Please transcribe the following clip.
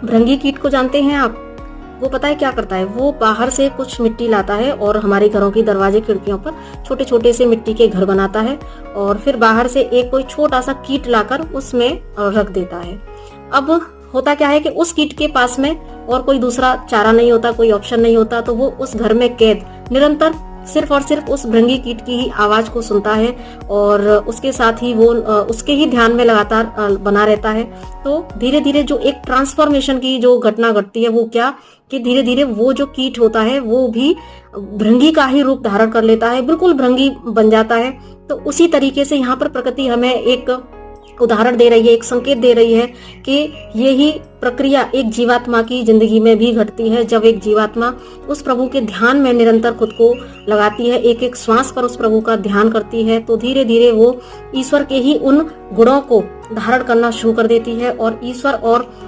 भृंगी कीट को जानते हैं आप? वो पता है क्या करता है, वो बाहर से कुछ मिट्टी लाता है और हमारे घरों की दरवाजे खिड़कियों पर छोटे छोटे से मिट्टी के घर बनाता है और फिर बाहर से एक कोई छोटा सा कीट लाकर उसमें रख देता है। अब होता क्या है कि उस कीट के पास में और कोई दूसरा चारा नहीं होता, कोई ऑप्शन नहीं होता, तो वो उस घर में कैद निरंतर सिर्फ और सिर्फ उस भृंगी कीट की ही आवाज को सुनता है और उसके साथ ही वो उसके ही ध्यान में लगातार बना रहता है। तो धीरे धीरे जो एक ट्रांसफॉर्मेशन की जो घटना घटती है वो क्या कि धीरे धीरे वो जो कीट होता है वो भी भृंगी का ही रूप धारण कर लेता है, बिल्कुल भृंगी बन जाता है। तो उसी तरीके से यहाँ पर प्रकृति हमें एक उदाहरण दे रही है, एक संकेत दे रही है कि यही प्रक्रिया एक जीवात्मा की जिंदगी में भी घटती है। जब एक जीवात्मा उस प्रभु के ध्यान में निरंतर खुद को लगाती है, एक एक श्वास पर उस प्रभु का ध्यान करती है, तो धीरे धीरे वो ईश्वर के ही उन गुणों को धारण करना शुरू कर देती है और ईश्वर और